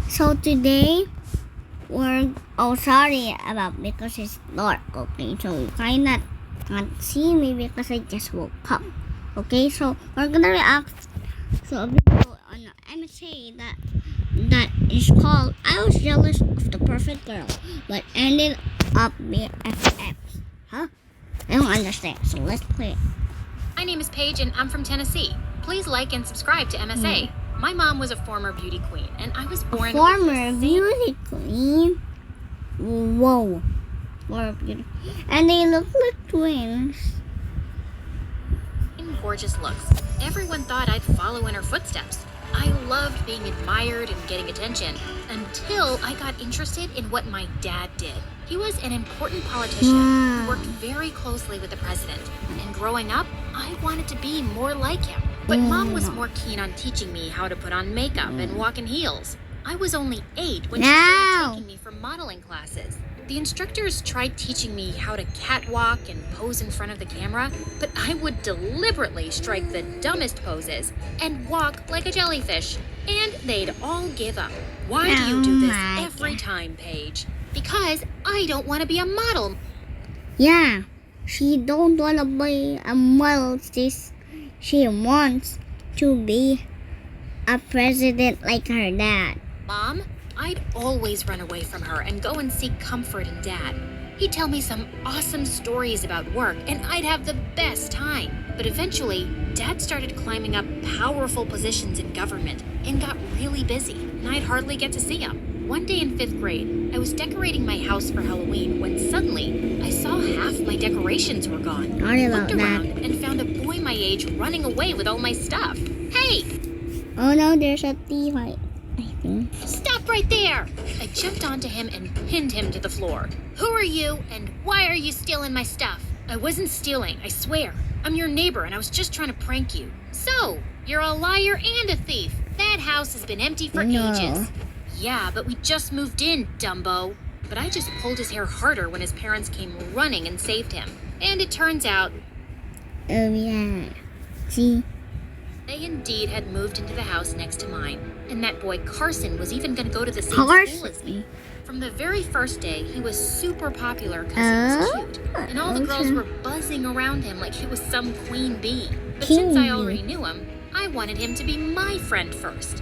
So today we're sorry about because it's dark, okay? So you cannot see me because I just woke up. Okay, so we're gonna react to a video on MSA that is called I Was Jealous of the Perfect Girl but ended up being FFs. Huh? I don't understand, so let's play it. My name is Paige and I'm from Tennessee. Please like and subscribe to MSA. My mom was a former beauty queen and I was born Former beauty queen? Whoa. Former beauty. And they look like twins. in gorgeous looks. Everyone thought I'd follow in her footsteps. I loved being admired and getting attention until I got interested in what my dad did. He was an important politician who worked very closely with the president. And growing up, I wanted to be more like him. But Mom was more keen on teaching me how to put on makeup and walk in heels. I was only 8 when she started taking me for modeling classes. The instructors tried teaching me how to catwalk and pose in front of the camera, but I would deliberately strike the dumbest poses and walk like a jellyfish, and they'd all give up. Why do you do this every time, Paige? Because I don't want to be a model. Yeah, she don't want to be a model. She wants to be a president like her dad. Mom, I'd always run away from her and go and seek comfort in Dad. He'd tell me some awesome stories about work, and I'd have the best time. But eventually, Dad started climbing up powerful positions in government and got really busy, and I'd hardly get to see him. One day in 5th grade, I was decorating my house for Halloween when suddenly I saw half my decorations were gone. I looked around and found a boy my age running away with all my stuff. Hey! Oh no, there's a thief, I think. Stop right there! I jumped onto him and pinned him to the floor. Who are you, and why are you stealing my stuff? I wasn't stealing, I swear. I'm your neighbor, and I was just trying to prank you. So, you're a liar and a thief. That house has been empty for ages. Yeah, but we just moved in, Dumbo. But I just pulled his hair harder when his parents came running and saved him. And it turns out... Oh yeah. See? They indeed had moved into the house next to mine. And that boy Carson was even going to go to the same school as me. From the very first day, he was super popular because he was cute. And all the girls were buzzing around him like he was some queen bee. But since I already knew him, I wanted him to be my friend first.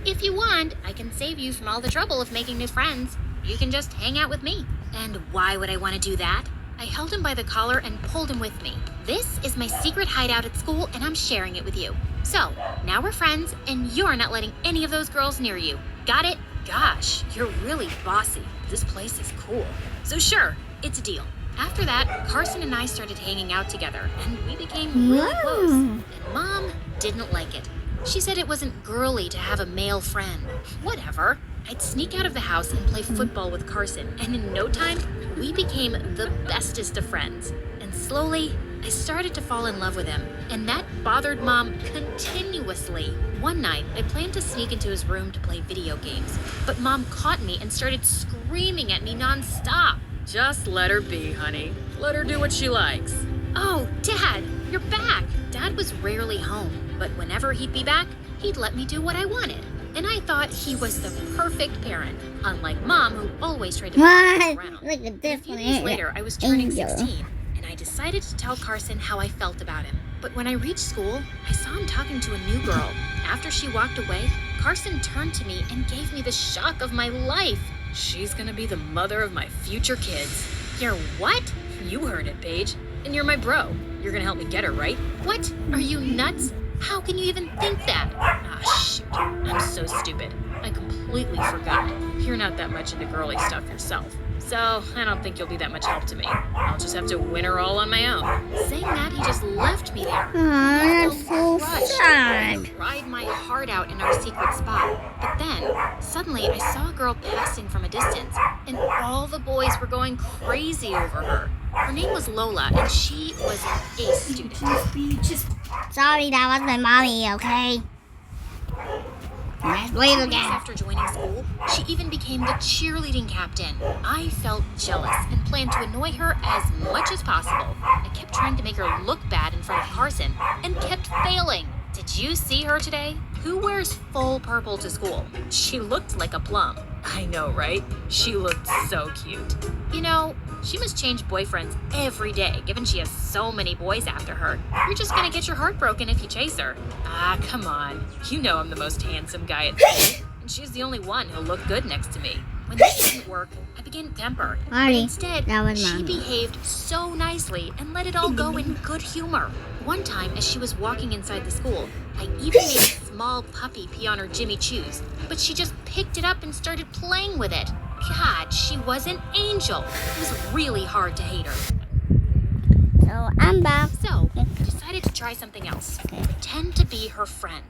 If you want, I can save you from all the trouble of making new friends. You can just hang out with me. And why would I want to do that? I held him by the collar and pulled him with me. This is my secret hideout at school, and I'm sharing it with you. So, now we're friends, and you're not letting any of those girls near you. Got it? Gosh, you're really bossy. This place is cool. So sure, it's a deal. After that, Carson and I started hanging out together, and we became really close. And Mom didn't like it. She said it wasn't girly to have a male friend. Whatever. I'd sneak out of the house and play football with Carson, and in no time, we became the bestest of friends. And slowly, I started to fall in love with him, and that bothered Mom continuously. One night, I planned to sneak into his room to play video games, but Mom caught me and started screaming at me nonstop. Just let her be, honey. Let her do what she likes. Oh, Dad, you're back. Dad was rarely home, but whenever he'd be back, he'd let me do what I wanted. And I thought he was the perfect parent, unlike Mom, who always tried to push me around. A few days later, I was turning 16, and I decided to tell Carson how I felt about him. But when I reached school, I saw him talking to a new girl. After she walked away, Carson turned to me and gave me the shock of my life. She's gonna be the mother of my future kids. You're what? You heard it, Paige. And you're my bro. You're gonna help me get her, right? What? Are you nuts? How can you even think that? Ah, shoot. I'm so stupid. I completely forgot. You're not that much into girly stuff yourself. So, I don't think you'll be that much help to me. I'll just have to win her all on my own. Saying that, he just left me there. That's so sad. I cried my heart out in our secret spot. But then, suddenly, I saw a girl passing from a distance, and all the boys were going crazy over her. Her name was Lola, and she was an A student. Sorry, that was my mommy, okay? Let's play it again. After joining school, she even became the cheerleading captain. I felt jealous and planned to annoy her as much as possible. I kept trying to make her look bad in front of Carson and kept failing. Did you see her today? Who wears full purple to school? She looked like a plum. I know, right? She looked so cute. You know, she must change boyfriends every day, given she has so many boys after her. You're just gonna get your heart broken if you chase her. Ah, come on. You know I'm the most handsome guy at school, and she's the only one who'll look good next to me. When this didn't work, I began to temper. But Sorry, instead, that was she Mommy. behaved so nicely and let it all go in good humor. One time, as she was walking inside the school, I even made a small puppy pee on her Jimmy Choos, but she just picked it up and started playing with it. God, she was an angel. It was really hard to hate her. So I'm back. So, I decided to try something else. Okay. Pretend to be her friend.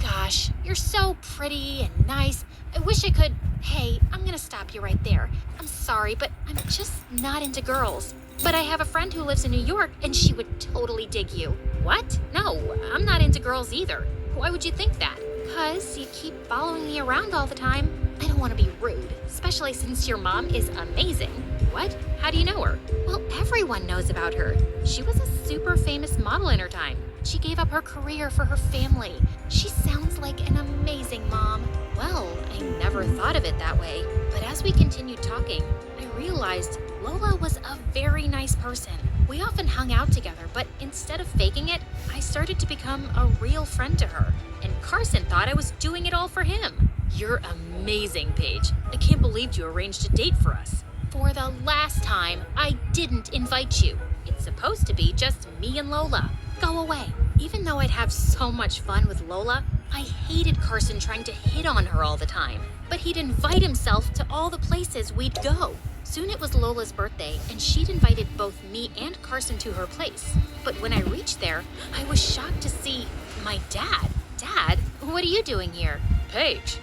Gosh, you're so pretty and nice. I wish I could... Hey, I'm gonna stop you right there. I'm sorry, but I'm just not into girls. But I have a friend who lives in New York, and she would totally dig you. What? No, I'm not into girls either. Why would you think that? 'Cause you keep following me around all the time. I don't want to be rude, especially since your mom is amazing. What? How do you know her? Well, everyone knows about her. She was a super famous model in her time. She gave up her career for her family. She sounds like an amazing mom. Well, I never thought of it that way. But as we continued talking, I realized Lola was a very nice person. We often hung out together, but instead of faking it, I started to become a real friend to her. And Carson thought I was doing it all for him. You're amazing, Paige. I can't believe you arranged a date for us. For the last time, I didn't invite you. It's supposed to be just me and Lola. Go away. Even though I'd have so much fun with Lola, I hated Carson trying to hit on her all the time. But he'd invite himself to all the places we'd go. Soon it was Lola's birthday, and she'd invited both me and Carson to her place. But when I reached there, I was shocked to see my dad. Dad, what are you doing here? Paige,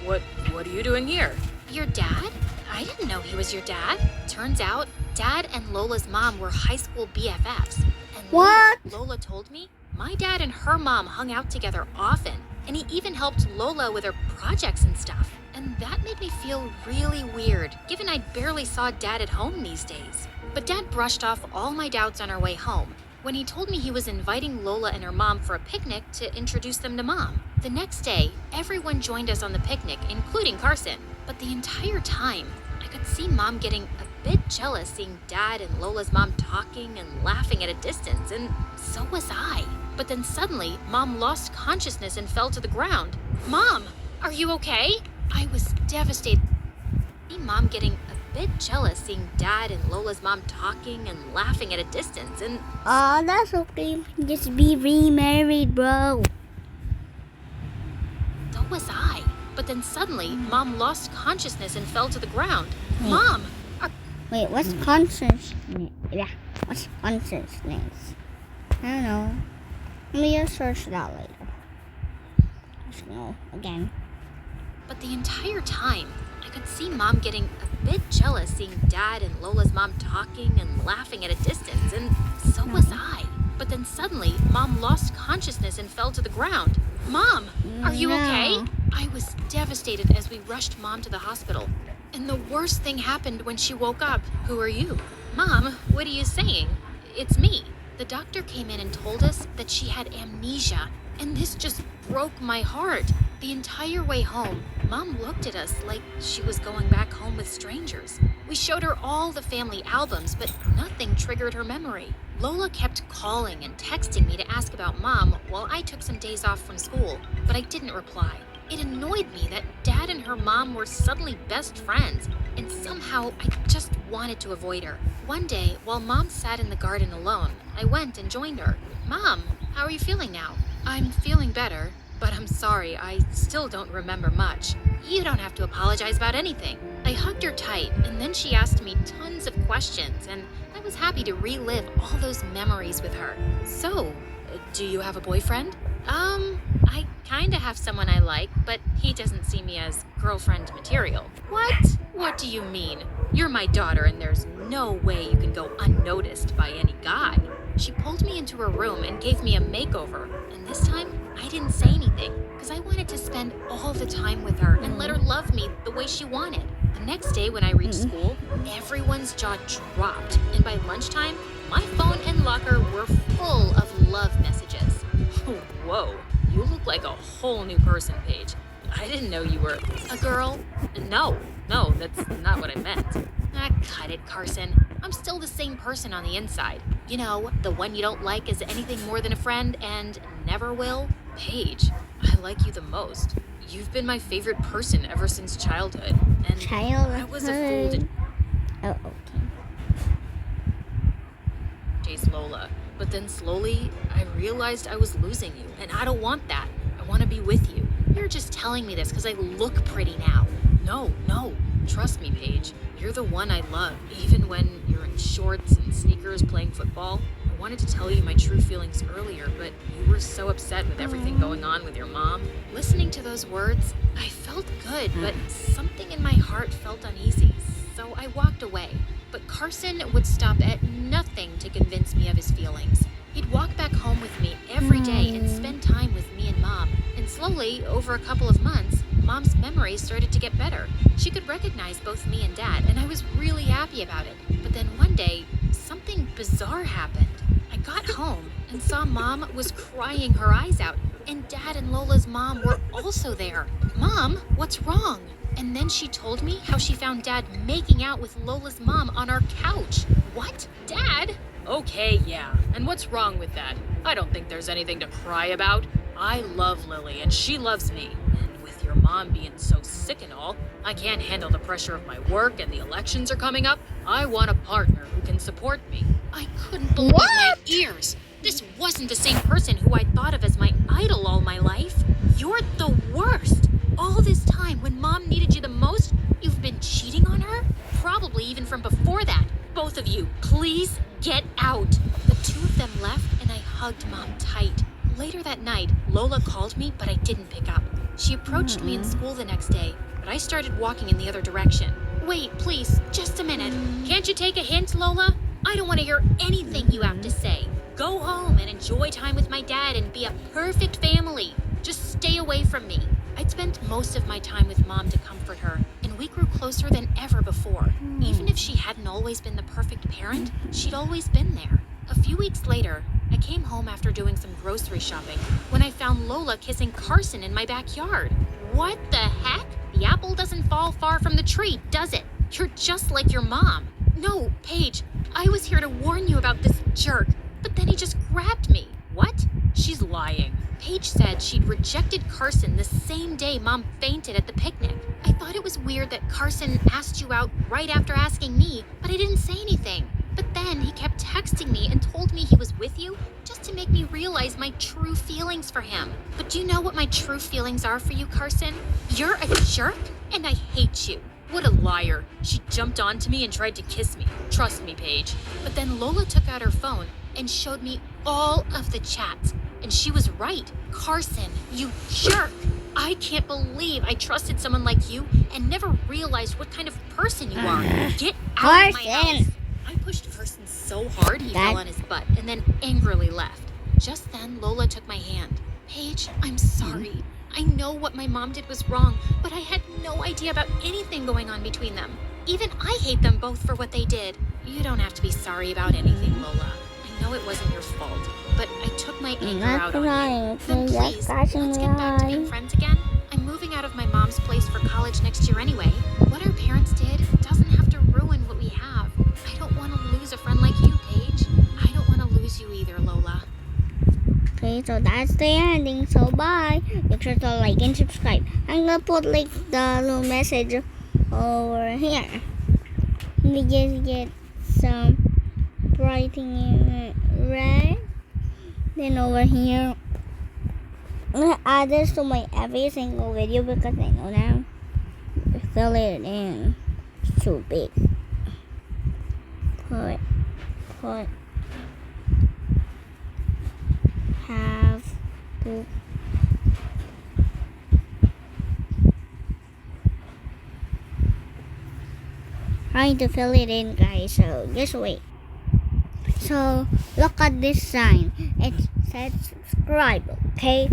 what are you doing here? Your dad? I didn't know he was your dad. Turns out, Dad and Lola's mom were high school BFFs. And What? Lola told me my dad and her mom hung out together often, and he even helped Lola with her projects and stuff. And that made me feel really weird, given I barely saw Dad at home these days. But Dad brushed off all my doubts on our way home when he told me he was inviting Lola and her mom for a picnic to introduce them to Mom. The next day, everyone joined us on the picnic, including Carson. But the entire time, I could see Mom getting a bit jealous seeing Dad and Lola's mom talking and laughing at a distance, and so was I. But then suddenly, Mom lost consciousness and fell to the ground. Mom, are you okay? I was devastated. See Mom getting a bit jealous seeing Dad and Lola's mom talking and laughing at a distance, and Oh, that's okay. Just be remarried, bro. so was I. But then suddenly, Mom lost consciousness and fell to the ground. Wait. Mom, Wait, what's consciousness? Yeah, what's consciousness? I don't know. Let me just search that later. Let's go again. But the entire time, I could see Mom getting a bit jealous seeing Dad and Lola's mom talking and laughing at a distance, and so was I. But then suddenly, Mom lost consciousness and fell to the ground. Mom, are you okay? I was devastated as we rushed Mom to the hospital. And the worst thing happened when she woke up. Who are you? Mom, what are you saying? It's me. The doctor came in and told us that she had amnesia, and this just broke my heart. The entire way home, Mom looked at us like she was going back home with strangers. We showed her all the family albums, but nothing triggered her memory. Lola kept calling and texting me to ask about Mom while I took some days off from school, but I didn't reply. It annoyed me that Dad and her mom were suddenly best friends, and somehow I just wanted to avoid her. One day, while Mom sat in the garden alone, I went and joined her. Mom, how are you feeling now? I'm feeling better, but I'm sorry, I still don't remember much. You don't have to apologize about anything. I hugged her tight, and then she asked me tons of questions, and I was happy to relive all those memories with her. So, do you have a boyfriend? I kinda have someone I like, but he doesn't see me as girlfriend material. What? What do you mean? You're my daughter, and there's no way you can go unnoticed by any guy. She pulled me into her room and gave me a makeover, and this time, I didn't say anything, because I wanted to spend all the time with her and let her love me the way she wanted. The next day when I reached school, everyone's jaw dropped, and by lunchtime, my phone and locker were full of love messages. Whoa, You look like a whole new person, Paige. I didn't know you were a girl. No, that's not what I meant. Ah, cut it, Carson. I'm still the same person on the inside. You know, the one you don't like as anything more than a friend and never will. Paige, I like you the most. You've been my favorite person ever since childhood. And I was a fool to chase Lola. But then slowly, I realized I was losing you. And I don't want that. I want to be with you. You're just telling me this because I look pretty now. No. Trust me, Paige. You're the one I love, even when you're in shorts and sneakers playing football. I wanted to tell you my true feelings earlier, but you were so upset with everything going on with your mom. Listening to those words, I felt good, but something in my heart felt uneasy, so I walked away. But Carson would stop at nothing to convince me of his feelings. He'd walk back home with me every day and spend time with me and Mom. And slowly, over a couple of months, Mom's memory started to get better. She could recognize both me and Dad, and I was really happy about it. But then one day, something bizarre happened. I got home and saw Mom was crying her eyes out, and Dad and Lola's mom were also there. Mom, what's wrong? And then she told me how she found Dad making out with Lola's mom on our couch. What? Dad? Okay, yeah. And what's wrong with that? I don't think there's anything to cry about. I love Lily, and she loves me. And with your mom being so sick and all, I can't handle the pressure of my work and the elections are coming up. I want a partner who can support me. I couldn't believe my ears. This wasn't the same person who I thought of as my idol all my life. You're the worst. All this time, when Mom needed you the most, you've been cheating on her? Probably even from before that. Both of you, please get out. The two of them left, and I hugged Mom tight. Later that night, Lola called me, but I didn't pick up. She approached me in school the next day, but I started walking in the other direction. Wait, please, just a minute. Can't you take a hint, Lola? I don't want to hear anything you have to say. Go home and enjoy time with my dad and be a perfect family. Just stay away from me. I'd spent most of my time with Mom to comfort her, and we grew closer than ever before. Even if she hadn't always been the perfect parent, she'd always been there. A few weeks later, I came home after doing some grocery shopping when I found Lola kissing Carson in my backyard. What the heck? The apple doesn't fall far from the tree, does it? You're just like your mom. No, Paige, I was here to warn you about this jerk, but then he just grabbed me. What? She's lying. Paige said she'd rejected Carson the same day Mom fainted at the picnic. I thought it was weird that Carson asked you out right after asking me, but I didn't say anything. But then he kept texting me and told me he was with you just to make me realize my true feelings for him. But do you know what my true feelings are for you, Carson? You're a jerk, and I hate you. What a liar. She jumped onto me and tried to kiss me. Trust me, Paige. But then Lola took out her phone and showed me all of the chats. And she was right. Carson, you jerk. I can't believe I trusted someone like you and never realized what kind of person you are. Get out of my house. I pushed Carson so hard he fell on his butt and then angrily left. Just then, Lola took my hand. Paige, I'm sorry. I know what my mom did was wrong, but I had no idea about anything going on between them. Even I hate them both for what they did. You don't have to be sorry about anything, Lola. I know it wasn't your fault, but I took my anger out on you. Then please, let's get back to being friends again. I'm moving out of my mom's place for college next year anyway. What our parents did doesn't have to ruin what we have. I don't want to lose a friend like you, Paige. I don't want to lose you either, Lola. Okay, so that's the ending. So bye. Make sure to like and subscribe. I'm gonna put like the little message over here. Let me just get some writing in it red. Then over here, I'm gonna add this to my every single video because I know now fill it in. It's too big. Put have to trying to fill it in, guys, so just wait. So look at this sign. It says subscribe. Okay,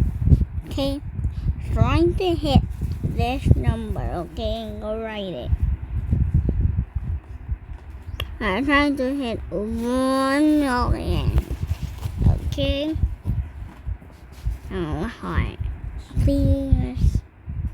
trying to hit this number, okay, and go write it. I'm trying to hit 1 million. Okay. Oh, heart. Please.